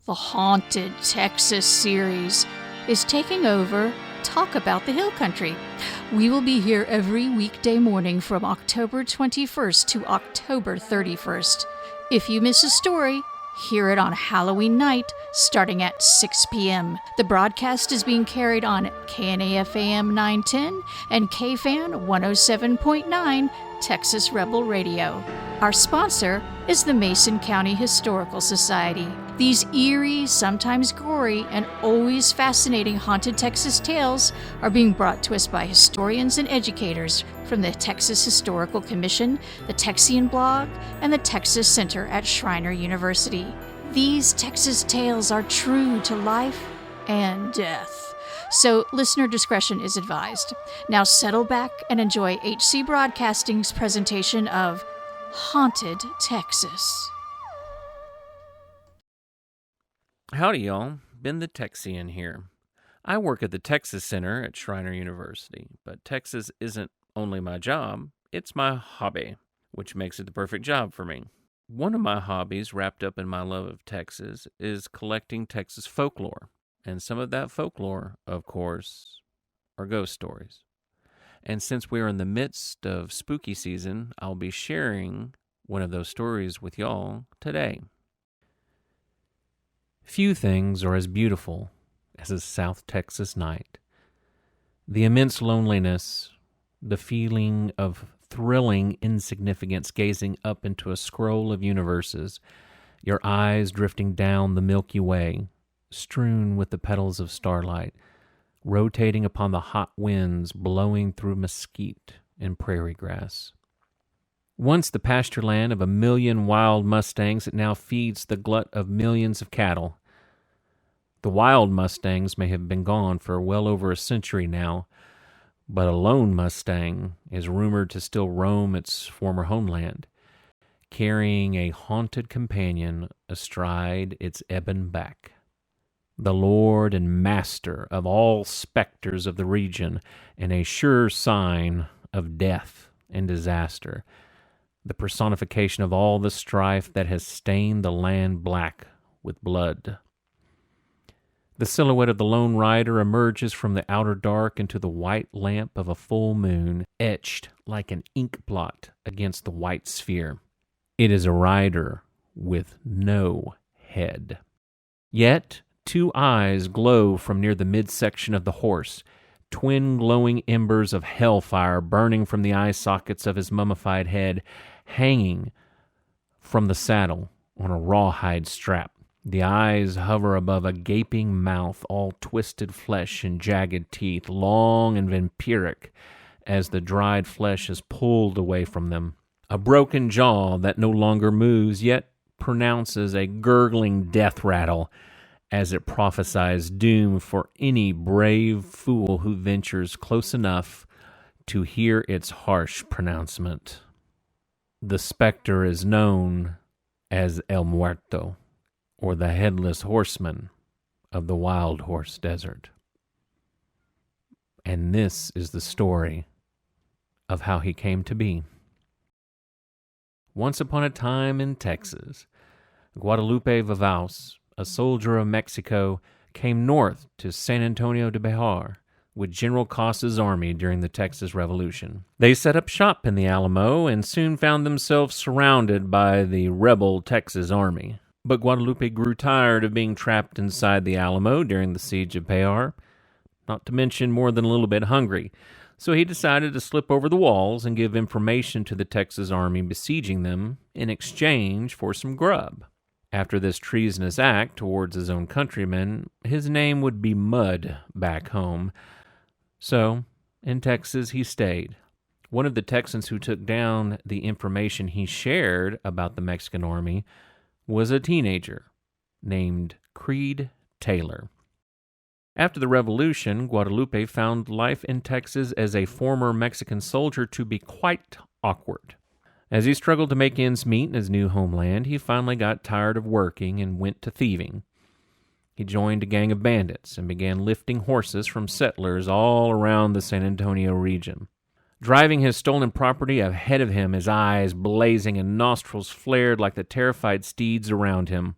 The Haunted Texas series is taking over Talk About the Hill Country. We will be here every weekday morning from October 21st to October 31st. If you miss a story, hear it on Halloween night starting at 6 p.m. The broadcast is being carried on KNAF AM 910 and KFAN 107.9 Texas Rebel Radio. Our sponsor is the Mason County Historical Society. These eerie, sometimes gory, and always fascinating haunted Texas tales are being brought to us by historians and educators from the Texas Historical Commission, the Texian Blog, and the Texas Center at Schreiner University. These Texas tales are true to life and death, so listener discretion is advised. Now settle back and enjoy HC Broadcasting's presentation of Haunted Texas. Howdy, y'all. Ben the Texian here. I work at the Texas Center at Schreiner University, but Texas isn't only my job, it's my hobby, which makes it the perfect job for me. One of my hobbies, wrapped up in my love of Texas, is collecting Texas folklore. And some of that folklore, of course, are ghost stories. And since we're in the midst of spooky season, I'll be sharing one of those stories with y'all today. Few things are as beautiful as a South Texas night. The immense loneliness, the feeling of thrilling insignificance gazing up into a scroll of universes, your eyes drifting down the Milky Way, strewn with the petals of starlight, rotating upon the hot winds blowing through mesquite and prairie grass. Once the pasture land of 1 million wild mustangs, it now feeds the glut of millions of cattle. The wild mustangs may have been gone for well over a century now, but a lone mustang is rumored to still roam its former homeland, carrying a haunted companion astride its ebon back. The lord and master of all specters of the region, and a sure sign of death and disaster, the personification of all the strife that has stained the land black with blood. The silhouette of the lone rider emerges from the outer dark into the white lamp of a full moon, etched like an ink blot against the white sphere. It is a rider with no head. Yet 2 eyes glow from near the midsection of the horse, twin glowing embers of hellfire burning from the eye sockets of his mummified head, hanging from the saddle on a rawhide strap. The eyes hover above a gaping mouth, all twisted flesh and jagged teeth, long and vampiric as the dried flesh is pulled away from them. A broken jaw that no longer moves, yet pronounces a gurgling death rattle as it prophesies doom for any brave fool who ventures close enough to hear its harsh pronouncement. The specter is known as El Muerto, or the Headless Horseman of the Wild Horse Desert. And this is the story of how he came to be. Once upon a time in Texas, Guadalupe Vavaus, a soldier of Mexico, came north to San Antonio de Bejar with General Cossa's army during the Texas Revolution. They set up shop in the Alamo and soon found themselves surrounded by the rebel Texas army. But Guadalupe grew tired of being trapped inside the Alamo during the siege of Bejar, not to mention more than a little bit hungry, so he decided to slip over the walls and give information to the Texas army besieging them in exchange for some grub. After this treasonous act towards his own countrymen, his name would be mud back home. So, in Texas he stayed. One of the Texans who took down the information he shared about the Mexican army was a teenager named Creed Taylor. After the Revolution, Guadalupe found life in Texas as a former Mexican soldier to be quite awkward. As he struggled to make ends meet in his new homeland, he finally got tired of working and went to thieving. He joined a gang of bandits and began lifting horses from settlers all around the San Antonio region. Driving his stolen property ahead of him, his eyes blazing and nostrils flared like the terrified steeds around him.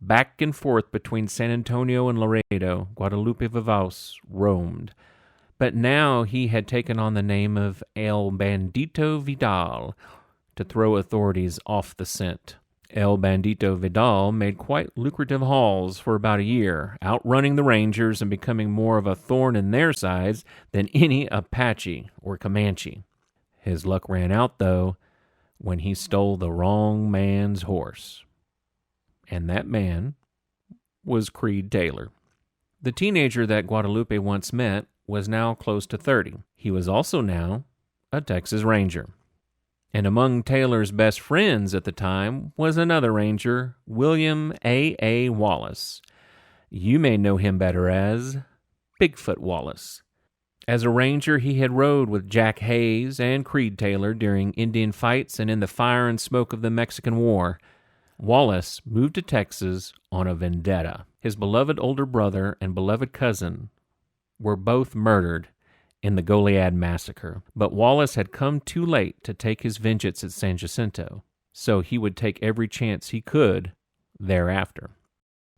Back and forth between San Antonio and Laredo, Guadalupe Vivas roamed. But now he had taken on the name of El Bandito Vidal to throw authorities off the scent. El Bandito Vidal made quite lucrative hauls for about a year, outrunning the Rangers and becoming more of a thorn in their sides than any Apache or Comanche. His luck ran out, though, when he stole the wrong man's horse. And that man was Creed Taylor. The teenager that Guadalupe once met was now close to 30. He was also now a Texas Ranger. And among Taylor's best friends at the time was another ranger, William A. Wallace. You may know him better as Bigfoot Wallace. As a ranger, he had rode with Jack Hayes and Creed Taylor during Indian fights and in the fire and smoke of the Mexican War. Wallace moved to Texas on a vendetta. His beloved older brother and beloved cousin were both murdered in the Goliad Massacre, but Wallace had come too late to take his vengeance at San Jacinto, so he would take every chance he could thereafter.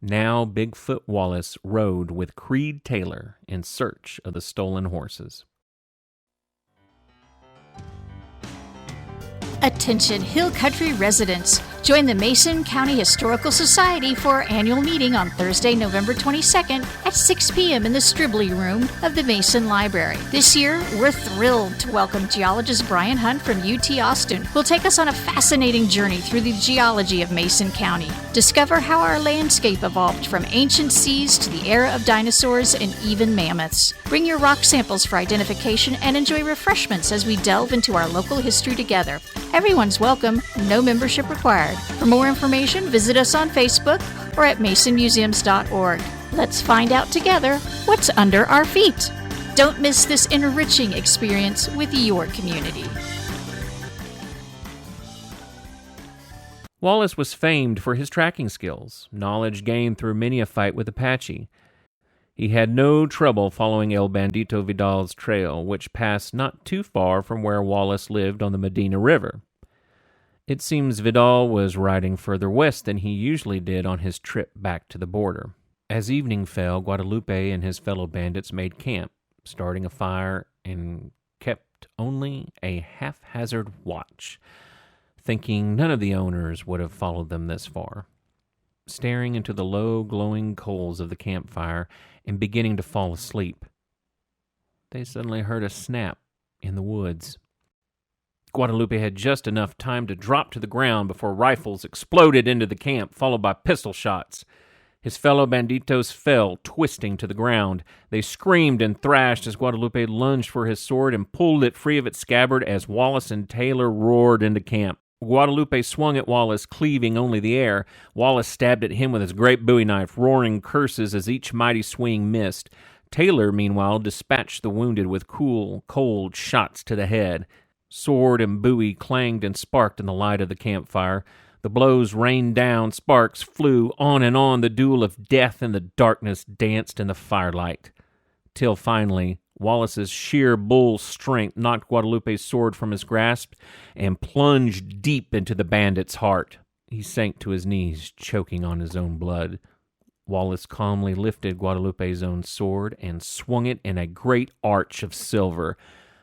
Now Bigfoot Wallace rode with Creed Taylor in search of the stolen horses. Attention Hill Country residents. Join the Mason County Historical Society for our annual meeting on Thursday, November 22nd at 6 p.m. in the Stribley Room of the Mason Library. This year, we're thrilled to welcome geologist Brian Hunt from UT Austin, who will take us on a fascinating journey through the geology of Mason County. Discover how our landscape evolved from ancient seas to the era of dinosaurs and even mammoths. Bring your rock samples for identification and enjoy refreshments as we delve into our local history together. Everyone's welcome, no membership required. For more information, visit us on Facebook or at masonmuseums.org. Let's find out together what's under our feet. Don't miss this enriching experience with your community. Wallace was famed for his tracking skills, knowledge gained through many a fight with Apache. He had no trouble following El Bandito Vidal's trail, which passed not too far from where Wallace lived on the Medina River. It seems Vidal was riding further west than he usually did on his trip back to the border. As evening fell, Guadalupe and his fellow bandits made camp, starting a fire, and kept only a haphazard watch, thinking none of the owners would have followed them this far. Staring into the low, glowing coals of the campfire and beginning to fall asleep, they suddenly heard a snap in the woods. Guadalupe had just enough time to drop to the ground before rifles exploded into the camp, followed by pistol shots. His fellow banditos fell, twisting to the ground. They screamed and thrashed as Guadalupe lunged for his sword and pulled it free of its scabbard as Wallace and Taylor roared into camp. Guadalupe swung at Wallace, cleaving only the air. Wallace stabbed at him with his great bowie knife, roaring curses as each mighty swing missed. Taylor, meanwhile, dispatched the wounded with cool, cold shots to the head. Sword and bowie clanged and sparked in the light of the campfire. The blows rained down, sparks flew on and on. The duel of death and the darkness danced in the firelight, till finally Wallace's sheer bull strength knocked Guadalupe's sword from his grasp and plunged deep into the bandit's heart. He sank to his knees, choking on his own blood. Wallace calmly lifted Guadalupe's own sword and swung it in a great arch of silver.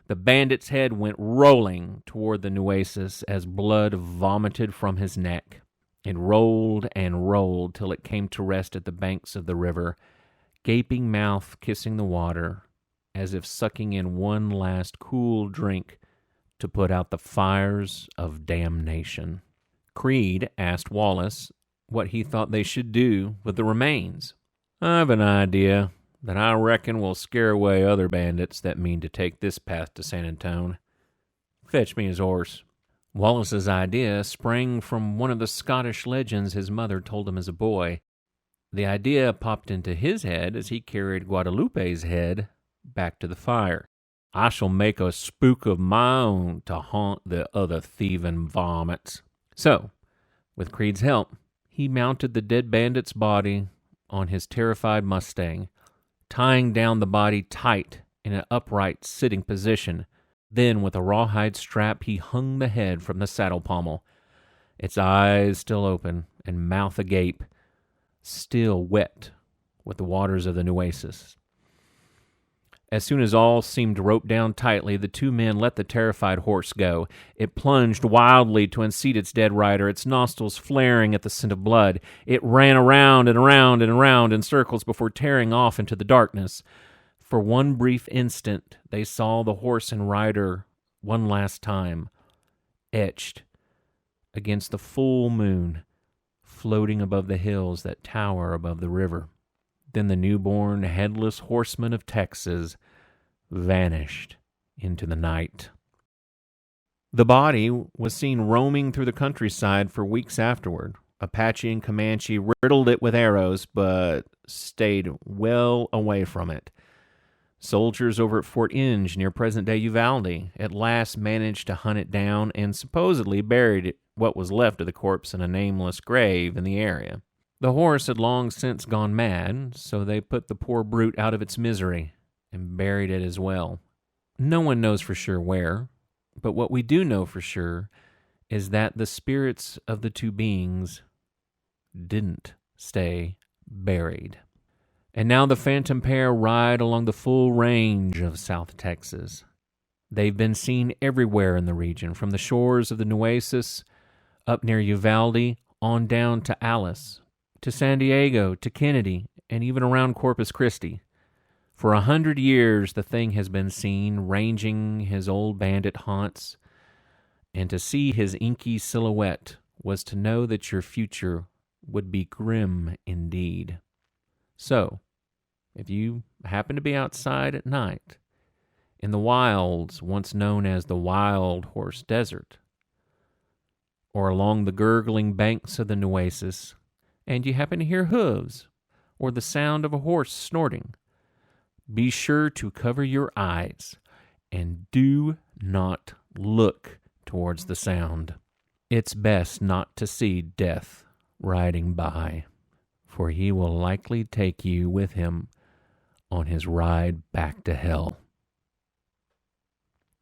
The bandit's head went rolling toward the Nueces as blood vomited from his neck. It rolled and rolled till it came to rest at the banks of the river, gaping mouth kissing the water, as if sucking in one last cool drink to put out the fires of damnation. Creed asked Wallace what he thought they should do with the remains. "I've an idea that I reckon will scare away other bandits that mean to take this path to San Antone. Fetch me his horse." Wallace's idea sprang from one of the Scottish legends his mother told him as a boy. The idea popped into his head as he carried Guadalupe's head back to the fire. "I shall make a spook of my own to haunt the other thieving varmints." So, with Creed's help, he mounted the dead bandit's body on his terrified Mustang, tying down the body tight in an upright sitting position. Then, with a rawhide strap, he hung the head from the saddle pommel, its eyes still open and mouth agape. still wet with the waters of the Nueces. As soon as all seemed roped down tightly, the two men let the terrified horse go. It plunged wildly to unseat its dead rider, its nostrils flaring at the scent of blood. It ran around and around and around in circles before tearing off into the darkness. For one brief instant, they saw the horse and rider one last time, etched against the full moon, floating above the hills that tower above the river. Then the newborn Headless Horseman of Texas vanished into the night. The body was seen roaming through the countryside for weeks afterward. Apache and Comanche riddled it with arrows, but stayed well away from it. Soldiers over at Fort Inge, near present-day Uvalde, at last managed to hunt it down and supposedly buried what was left of the corpse in a nameless grave in the area. The horse had long since gone mad, so they put the poor brute out of its misery and buried it as well. No one knows for sure where, but what we do know for sure is that the spirits of the two beings didn't stay buried. And now the phantom pair ride along the full range of South Texas. They've been seen everywhere in the region, from the shores of the Nueces up near Uvalde on down to Alice, to San Diego, to Kennedy, and even around Corpus Christi. For 100 years the thing has been seen, ranging his old bandit haunts, and to see his inky silhouette was to know that your future would be grim indeed. So, if you happen to be outside at night, in the wilds once known as the Wild Horse Desert, or along the gurgling banks of the Nueces, and you happen to hear hooves or the sound of a horse snorting, be sure to cover your eyes and do not look towards the sound. It's best not to see death riding by, for he will likely take you with him on his ride back to hell.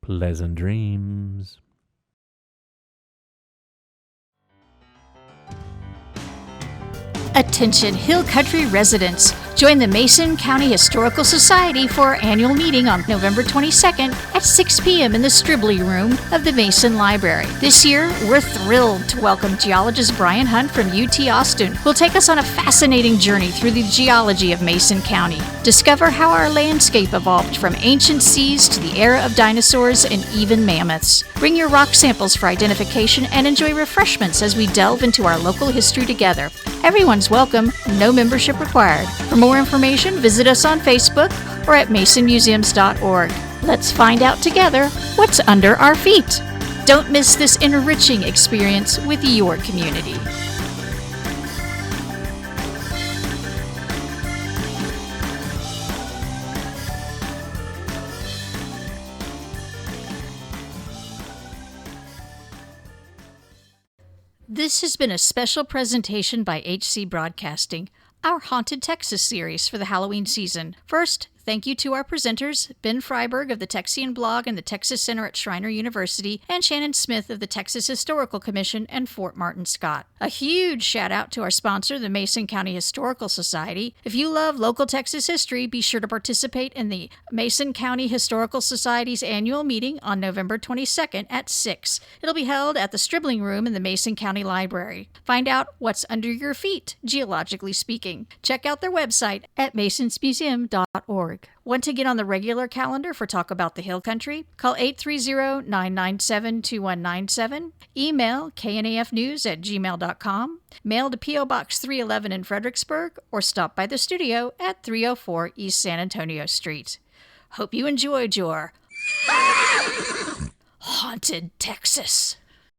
Pleasant dreams. Attention Hill Country residents. Join the Mason County Historical Society for our annual meeting on November 22nd at 6 p.m. in the Stribley Room of the Mason Library. This year, we're thrilled to welcome geologist Brian Hunt from UT Austin, who will take us on a fascinating journey through the geology of Mason County. Discover how our landscape evolved from ancient seas to the era of dinosaurs and even mammoths. Bring your rock samples for identification and enjoy refreshments as we delve into our local history together. Everyone's welcome, no membership required. For more information, visit us on Facebook or at masonmuseums.org. Let's find out together what's under our feet. Don't miss this enriching experience with your community. This has been a special presentation by HC Broadcasting, our Haunted Texas series for the Halloween season. First, thank you to our presenters, Ben Freiberg of the Texian Blog and the Texas Center at Schreiner University, and Shannon Smith of the Texas Historical Commission and Fort Martin Scott. A huge shout out to our sponsor, the Mason County Historical Society. If you love local Texas history, be sure to participate in the Mason County Historical Society's annual meeting on November 22nd at 6. It'll be held at the Stribling Room in the Mason County Library. Find out what's under your feet, geologically speaking. Check out their website at masonsmuseum.org. Want to get on the regular calendar for Talk About the Hill Country? Call 830-997-2197, email knafnews@gmail.com, mail to P.O. Box 311 in Fredericksburg, or stop by the studio at 304 East San Antonio Street. Hope you enjoyed your Haunted Texas.